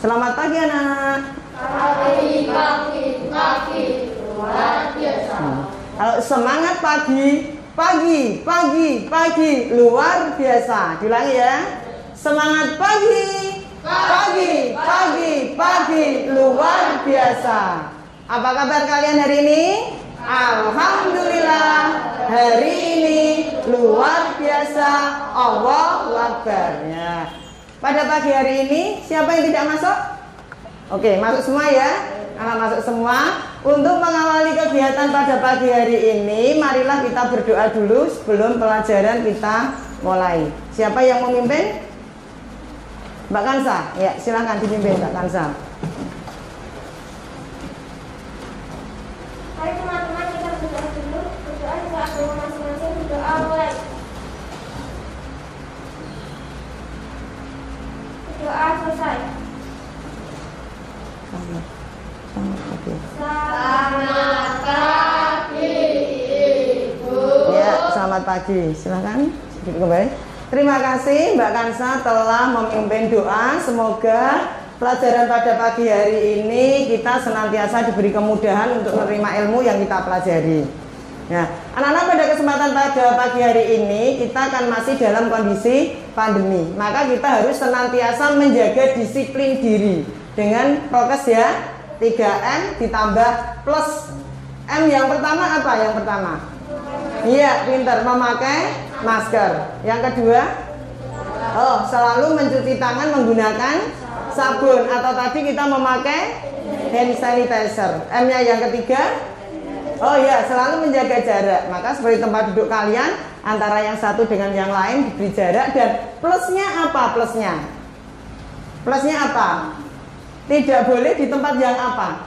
Selamat pagi anak-anak. Pagi, luar biasa. Kalau semangat pagi, luar biasa. Diulangi ya. Semangat pagi, luar biasa. Apa kabar kalian hari ini? Alhamdulillah, hari ini luar biasa. Allahu Akbar. Ya. Pada pagi hari ini, siapa yang tidak masuk? Oke, masuk semua ya. Anak masuk semua. Untuk mengawali kegiatan pada pagi hari ini, marilah kita berdoa dulu sebelum pelajaran kita mulai. Siapa yang memimpin? Mbak Kansa. Ya, silahkan dipimpin Mbak Kansa. Mari teman-teman kita berdoa dulu. Berdoa juga agama masing-masing, berdoa mulai. Doa selesai. Selamat pagi, Ibu. Ya, selamat pagi. Silakan kembali. Terima kasih Mbak Kansa telah memimpin doa. Semoga pelajaran pada pagi hari ini kita senantiasa diberi kemudahan untuk menerima ilmu yang kita pelajari. Nah, anak-anak, pada kesempatan pada pagi hari ini kita akan masih dalam kondisi pandemi. Maka kita harus senantiasa menjaga disiplin diri dengan prokes ya. 3M ditambah plus M. Yang pertama apa? Yang pertama? Iya, pintar, memakai masker. Yang kedua? Selalu mencuci tangan menggunakan sabun, atau tadi kita memakai hand sanitizer. M-nya yang ketiga? Selalu menjaga jarak. Maka seperti tempat duduk kalian antara yang satu dengan yang lain diberi jarak. Dan plusnya apa? Plusnya apa? Tidak boleh di tempat yang apa?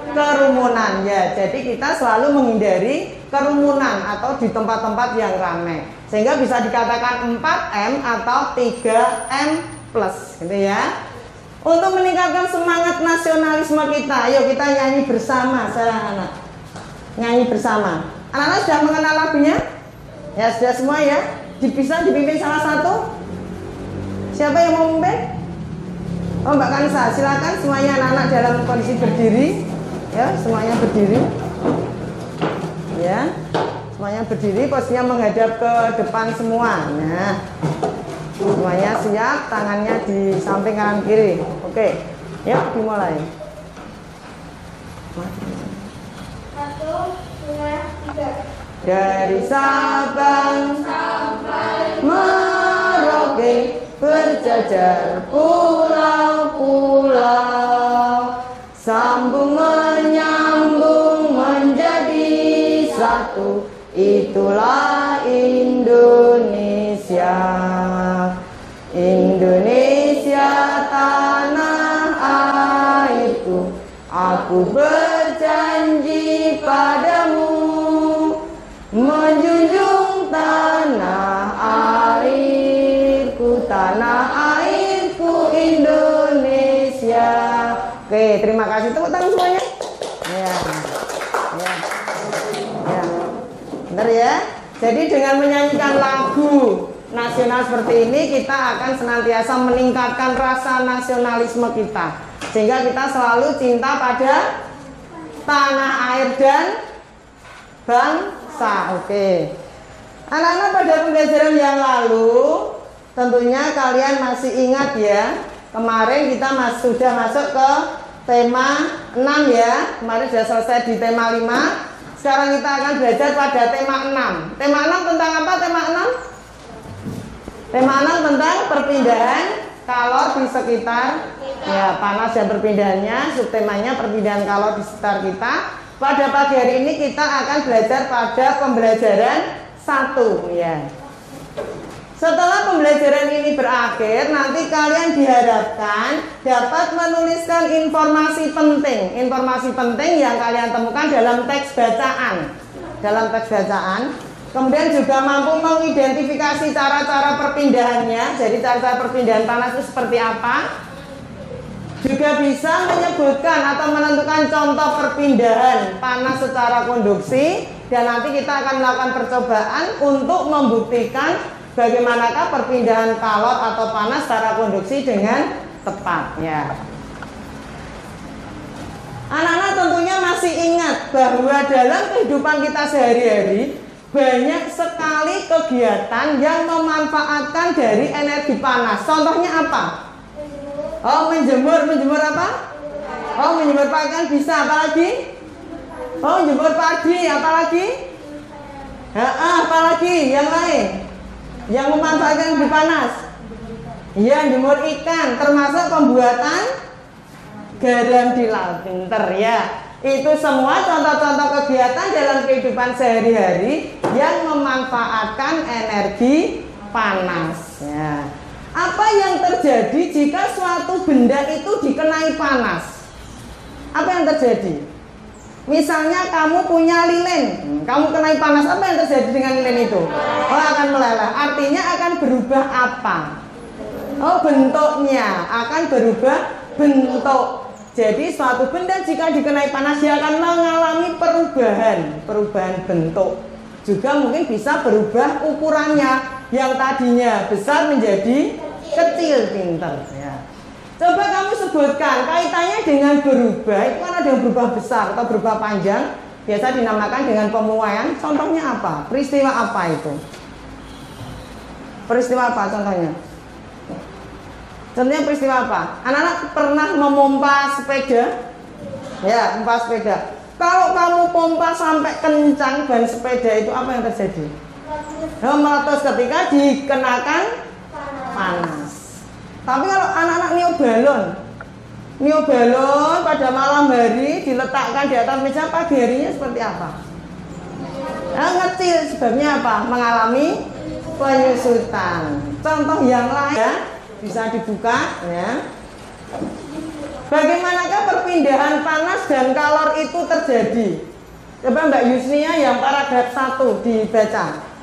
Kerumunan ya. Jadi kita selalu menghindari kerumunan atau di tempat-tempat yang ramai. Sehingga bisa dikatakan 4M atau 3M plus, gitu ya. Untuk meningkatkan semangat nasionalisme kita, ayo kita nyanyi bersama anak-anak. Nyanyi bersama. Anak-anak sudah mengenal lagunya? Ya, sudah semua ya. Bisa dipimpin salah satu? Siapa yang mau memimpin? Mbak Kansa, silakan semuanya anak-anak dalam kondisi berdiri. Ya, semuanya berdiri. Ya, semuanya berdiri, posisinya menghadap ke depan semua. Nah, semuanya siap, tangannya di samping kanan kiri. Oke, yuk dimulai. 1, 2, 3. Dari Sabang sampai Merauke, berjajar pulau-pulau, sambung menyambung menjadi satu, itulah Indonesia. Indonesia tanah airku, aku berjanji padamu, menjunjung tanah airku, Indonesia. Oke, terima kasih. Tepuk tangan semuanya. Ya. Benar ya. Jadi dengan menyanyikan lagu nasional seperti ini, kita akan senantiasa meningkatkan rasa nasionalisme kita, sehingga kita selalu cinta pada tanah air dan bangsa. Oke. Anak-anak, pada pembelajaran yang lalu tentunya kalian masih ingat ya, kemarin kita sudah masuk ke tema 6 ya. Kemarin sudah selesai di tema 5. Sekarang kita akan belajar pada tema 6. Tema 6 tentang apa? Tema 6? Tema 6 tentang perpindahan kalor di sekitar ya, panas dan perpindahannya. Subtemanya perpindahan kalor di sekitar kita. Pada pagi hari ini kita akan belajar pada pembelajaran 1 ya. Setelah pembelajaran ini berakhir, nanti kalian diharapkan dapat menuliskan informasi penting yang kalian temukan dalam teks bacaan. Kemudian juga mampu mengidentifikasi cara-cara perpindahannya. Jadi cara-cara perpindahan panas itu seperti apa? Juga bisa menyebutkan atau menentukan contoh perpindahan panas secara konduksi. Dan nanti kita akan melakukan percobaan untuk membuktikan bagaimanakah perpindahan kalor atau panas secara konduksi dengan tepat ya. Anak-anak tentunya masih ingat bahwa dalam kehidupan kita sehari-hari banyak sekali kegiatan yang memanfaatkan dari energi panas. Contohnya apa? Oh, menjemur apa? Oh, menjemur pakaian bisa, apalagi? Oh, menjemur padi, apalagi? Apalagi yang lain? Yang memanfaatkan energi panas, ya, jemur ikan, termasuk pembuatan garam di laut. Pinter ya. Itu semua contoh-contoh kegiatan dalam kehidupan sehari-hari yang memanfaatkan energi panas ya. Apa yang terjadi jika suatu benda itu dikenai panas? Apa yang terjadi? Misalnya kamu punya lilin, kamu kenai panas, apa yang terjadi dengan lilin itu? Oh, akan meleleh. Artinya akan berubah apa? Oh, bentuknya akan berubah bentuk. Jadi suatu benda jika dikenai panas dia akan mengalami perubahan bentuk. Juga mungkin bisa berubah ukurannya, yang tadinya besar menjadi kecil. Pinter ya. Coba kamu sebutkan kaitannya dengan berubah. Itu kan ada yang berubah besar atau berubah panjang. Biasa dinamakan dengan pemuaian. Contohnya apa? Peristiwa apa itu? Peristiwa apa contohnya? Contohnya peristiwa apa? Anak-anak pernah memompa sepeda? Ya, memompa sepeda. Kalau kamu pompa sampai kencang ban sepeda itu apa yang terjadi? Meletus ketika dikenakan panas. Tapi kalau anak-anak niup balon pada malam hari diletakkan di atas meja, pagi harinya seperti apa? Ngecil, sebabnya apa? Mengalami penyusutan. Contoh yang lain ya, bisa dibuka ya. Bagaimanakah perpindahan panas dan kalor itu terjadi? Coba Mbak Yusnia yang paragraf 1 dibaca.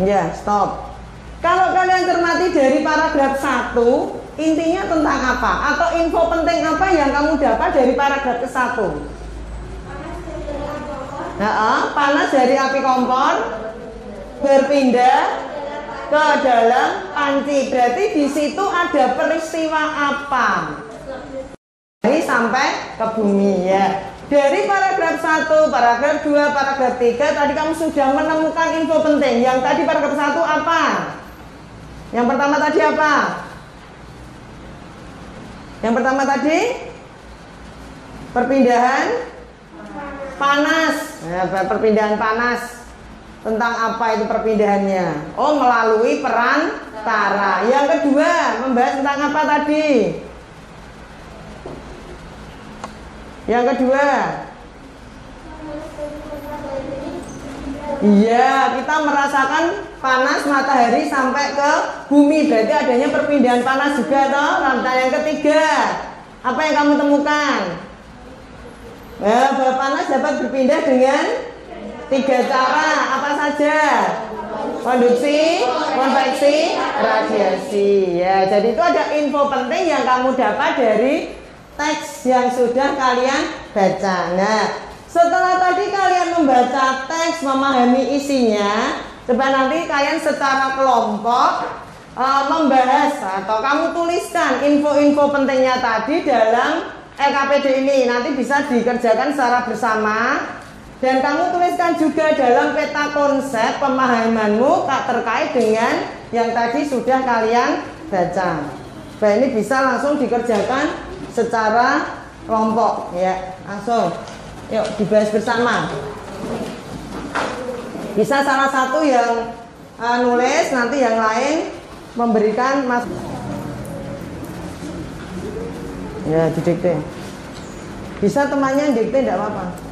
Ya, stop. Kalau kalian cermati dari paragraf 1, intinya tentang apa? Atau info penting apa yang kamu dapat dari paragraf ke-1? Panas dari api kompor berpindah ke dalam panci. Berarti di situ ada peristiwa apa? Ini sampai ke bumi ya. Dari paragraf 1, paragraf 2, paragraf 3 tadi kamu sudah menemukan info penting. Yang tadi paragraf 1 apa? Yang pertama tadi apa? Yang pertama tadi perpindahan panas. Ya, perpindahan panas. Tentang apa itu perpindahannya? Oh, melalui perantara. Yang kedua, membahas tentang apa tadi? Yang kedua, iya, kita merasakan panas matahari sampai ke bumi. Berarti adanya perpindahan panas juga toh. Nah, yang ketiga, apa yang kamu temukan? Bahwa panas dapat berpindah dengan 3 cara. Apa saja? Konduksi, konveksi, radiasi. Ya, jadi itu ada info penting yang kamu dapat dari teks yang sudah kalian baca. Nah, setelah tadi kalian membaca teks, memahami isinya, coba nanti kalian secara kelompok membahas atau kamu tuliskan info-info pentingnya tadi dalam LKPD ini. Nanti bisa dikerjakan secara bersama. Dan kamu tuliskan juga dalam peta konsep pemahamanmu terkait dengan yang tadi sudah kalian baca. Nah, ini bisa langsung dikerjakan secara kelompok ya, langsung. Yuk dibahas bersama. Bisa salah satu yang nulis, nanti yang lain memberikan mas. Ya didikte. Bisa temannya dikte tidak apa-apa.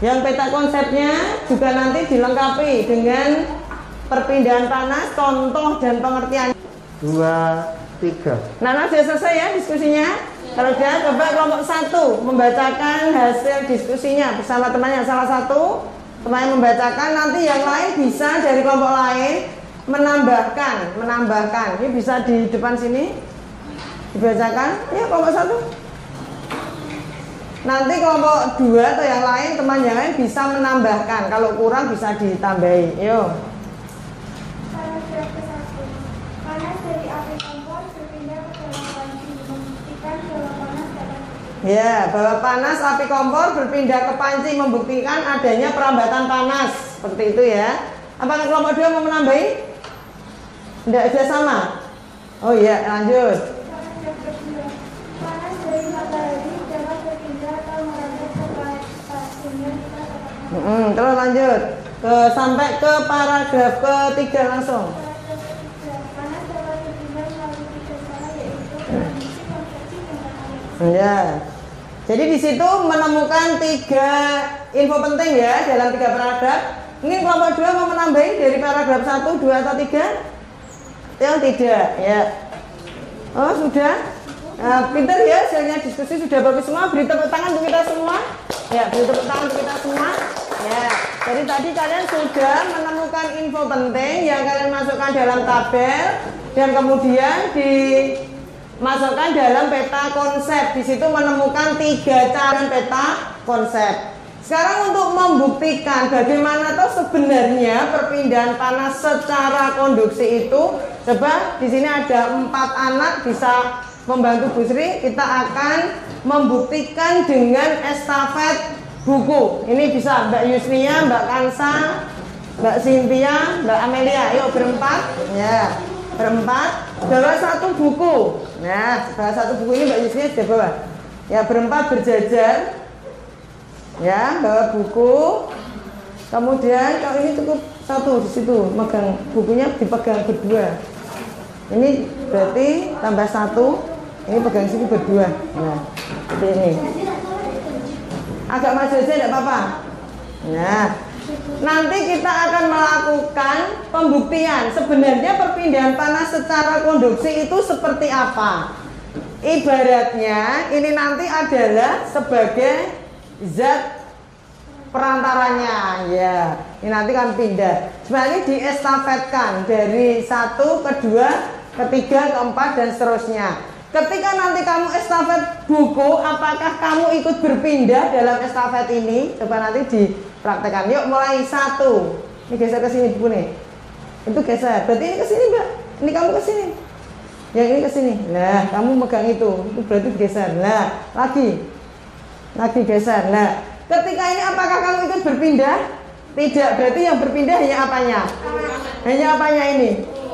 Yang peta konsepnya juga nanti dilengkapi dengan perpindahan panas, contoh dan pengertian. 2, 3. Nana sudah selesai ya diskusinya? Kalau dia coba kelompok 1 membacakan hasil diskusinya bersama temannya. Salah satu temannya membacakan, nanti yang lain bisa dari kelompok lain menambahkan. Ini bisa di depan sini dibacakan. Ya kelompok 1. Nanti kelompok 2 atau yang lain, teman yang lain bisa menambahkan. Kalau kurang bisa ditambahi. Yuk. Paragraf ke-1. Panas dari api kompor berpindah ke dalam panci, membuktikan bahwa panas dapat. Ya, bahwa panas api kompor berpindah ke panci membuktikan adanya perambatan panas. Seperti itu ya. Apakah kelompok 2 mau menambahi? Tidak, ada sama. Oh iya, lanjut. Paragraf ke-2. Panas dari matahari dapat berpindah atau merambah ke planet sehingga kita dapat. Terus lanjut sampai ke paragraf ke-3 langsung. Paragraf ke-3. Panas dapat berpindah melalui 3 cara, yaitu kondisi, konveksi, dan katalis. Ya. Jadi di situ menemukan 3 info penting ya dalam 3 paragraf. Mungkin kelompok 2 mau menambahi dari paragraf 1, 2 atau 3? Yang tidak ya. Oh sudah. Pintar ya, hasilnya diskusi sudah bagus semua. Beri tepuk tangan untuk kita semua. Ya, beri tepuk tangan untuk kita semua. Ya, jadi tadi kalian sudah menemukan info penting yang kalian masukkan dalam tabel dan kemudian dimasukkan dalam peta konsep. Di situ menemukan 3 cara peta konsep. Sekarang untuk membuktikan bagaimana toh sebenarnya perpindahan panas secara konduksi itu, coba di sini ada 4 anak bisa membantu Bu Sri. Kita akan membuktikan dengan estafet buku. Ini bisa Mbak Yusnia, Mbak Kansa, Mbak Cynthia, Mbak Amelia. Yuk berempat. Ya, berempat bawa 1 buku. Nah, bawa 1 buku ini Mbak Yusnia sudah bawa. Ya, berempat berjajar. Ya, bawa buku. Kemudian kalau ini cukup 1 di situ, megang bukunya dipegang berdua. Ini berarti tambah 1. Ini pegang sini berdua. Nah, seperti ini. Agak maju aja tidak apa-apa. Nah, nanti kita akan melakukan pembuktian. Sebenarnya perpindahan panas secara konduksi itu seperti apa? Ibaratnya ini nanti adalah sebagai zat perantaranya. Ya, ini nanti kan pindah. Sebenarnya diestafetkan dari 1 ke 2 ke 3 ke 4 dan seterusnya. Ketika nanti kamu estafet buku, apakah kamu ikut berpindah dalam estafet ini? Coba nanti dipraktekkan. Yuk mulai 1. Ini geser ke sini buku nih. Itu geser. Berarti ini ke sini, Mbak. Ini kamu ke sini. Yang ini ke sini. Nah, kamu megang itu. Itu berarti geser. Nah, lagi geser. Nah, ketika ini apakah kamu ikut berpindah? Tidak. Berarti yang berpindah hanya apanya? Hanya apanya ini?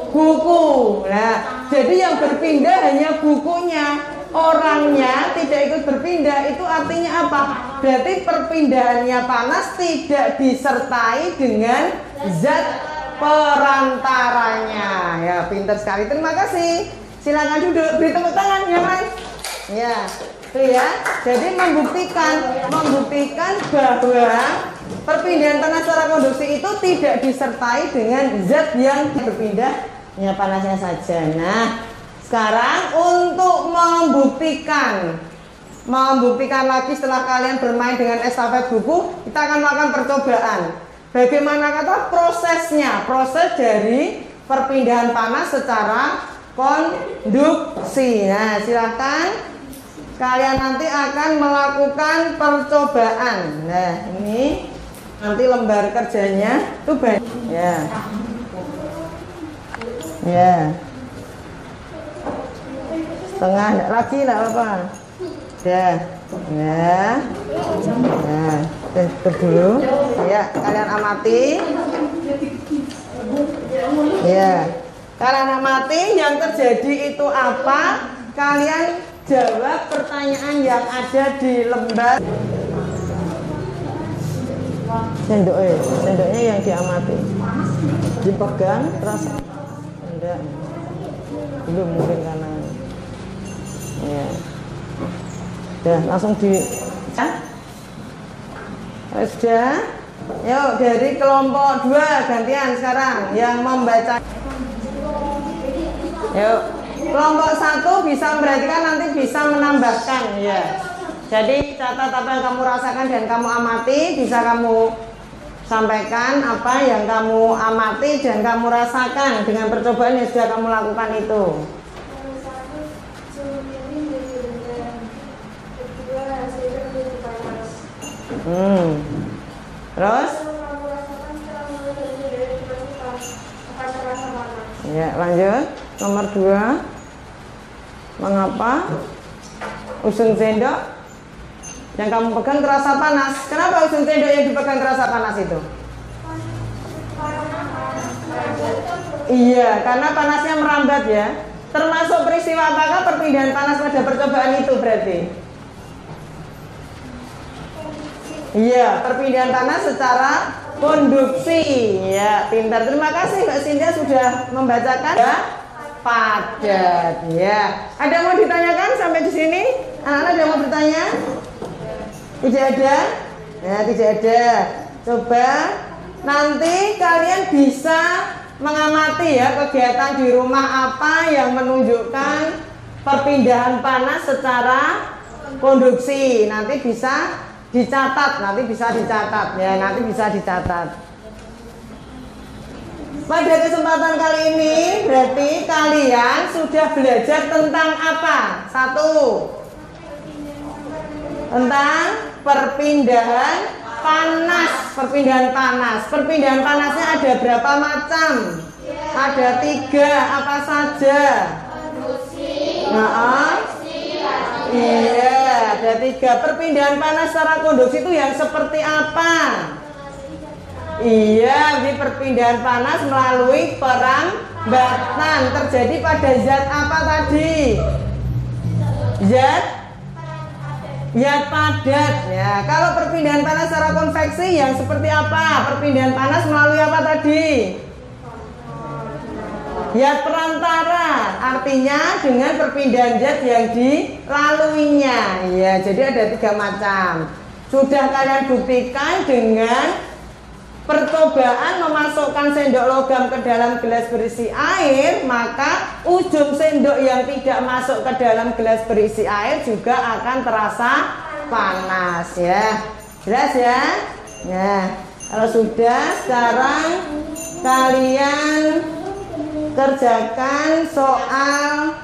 Buku. Nah, jadi yang berpindah hanya bukunya, orangnya tidak ikut berpindah. Itu artinya apa? Berarti perpindahannya panas tidak disertai dengan zat perantaranya. Ya, pintar sekali. Terima kasih. Silakan duduk. Beri tepuk tangan yang lain. Ya, itu ya. Jadi membuktikan bahwa perpindahan panas secara konduksi itu tidak disertai dengan zat yang berpindahnya panasnya saja. Nah, sekarang untuk membuktikan lagi setelah kalian bermain dengan estafet buku, kita akan melakukan percobaan. Bagaimana kata prosesnya? Proses dari perpindahan panas secara konduksi. Nah, silahkan kalian nanti akan melakukan percobaan. Nah, ini nanti lembar kerjanya itu banyak. Ya. Ya. Setengah lagi enggak apa-apa. Ya. Ya. Ya. Tutup dulu. Ya, kalian amati. Ya. Kalian amati yang terjadi itu apa? Kalian jawab pertanyaan yang ada di lembar. Sendoknya yang diamati. Dipegang terasa. Enggak. Belum mungkin karena. Ya. Udah langsung di. Sudah. Yuk dari kelompok 2 gantian sekarang yang membaca. Yuk. Kelompok 1 bisa memperhatikan, nanti bisa menambahkan ya. Jadi catat apa yang kamu rasakan dan kamu amati, bisa kamu sampaikan apa yang kamu amati dan kamu rasakan dengan percobaan yang sudah kamu lakukan itu. Terus? Ya, lanjut. Nomor 2. Mengapa ujung sendok yang kamu pegang terasa panas? Kenapa ujung sendok yang dipegang terasa panas itu? Iya, karena panasnya merambat ya. Termasuk peristiwa apakah perpindahan panas pada percobaan itu berarti? Iya, perpindahan panas secara konduksi. Ya, pintar. Terima kasih Mbak Sintia sudah membacakan. Ya, padat. Ya. Ada yang mau ditanyakan sampai di sini? Anak-anak ada yang mau bertanya? Tidak ada? Ya, tidak ada. Coba nanti kalian bisa mengamati ya kegiatan di rumah apa yang menunjukkan perpindahan panas secara konduksi. Nanti bisa dicatat, ya, nanti bisa dicatat. Pada kesempatan kali ini berarti kalian sudah belajar tentang apa? 1. Tentang perpindahan panas. Perpindahan panasnya ada berapa macam? Ada 3. Apa saja? Iya, ada 3. Perpindahan panas secara konduksi itu yang seperti apa? Iya, di perpindahan panas melalui perambatan terjadi pada zat apa tadi? Zat padat. Ya, kalau perpindahan panas secara konveksi yang seperti apa? Perpindahan panas melalui apa tadi? Zat perantara, artinya dengan perpindahan zat yang dilaluinya. Ya, jadi ada 3 macam. Sudah kalian buktikan dengan percobaan memasukkan sendok logam ke dalam gelas berisi air, maka ujung sendok yang tidak masuk ke dalam gelas berisi air juga akan terasa panas ya. Jelas ya? Nah, kalau sudah, sekarang kalian kerjakan soal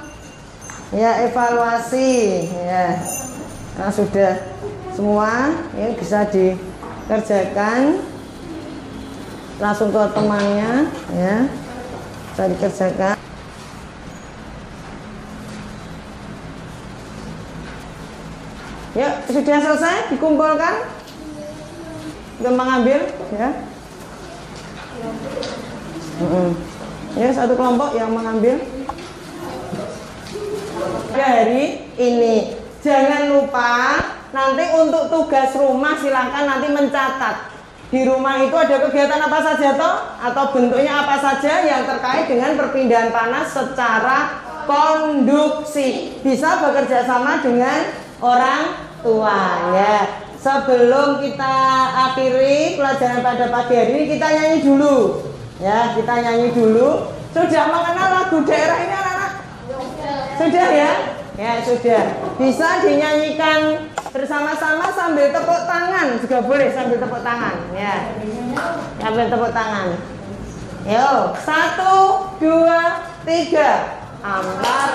ya evaluasi ya. Nah, sudah semua ini bisa dikerjakan. Langsung ke temannya ya, bisa dikerjakan. Yuk, sudah selesai dikumpulkan, gampang ambil ya. Ya, satu kelompok yang mengambil. Hari ini jangan lupa nanti untuk tugas rumah silahkan nanti mencatat. Di rumah itu ada kegiatan apa saja toh? Atau bentuknya apa saja yang terkait dengan perpindahan panas secara konduksi. Bisa bekerja sama dengan orang tua ya. Sebelum kita akhiri pelajaran pada pagi hari ini, kita nyanyi dulu ya. Kita nyanyi dulu. Sudah mengenal lagu daerah ini anak-anak? Sudah ya? Ya sudah. Bisa dinyanyikan bersama-sama sambil tepuk tangan juga boleh, sambil tepuk tangan ya. Sambil tepuk tangan. Yo, 1, 2, 3. Ampar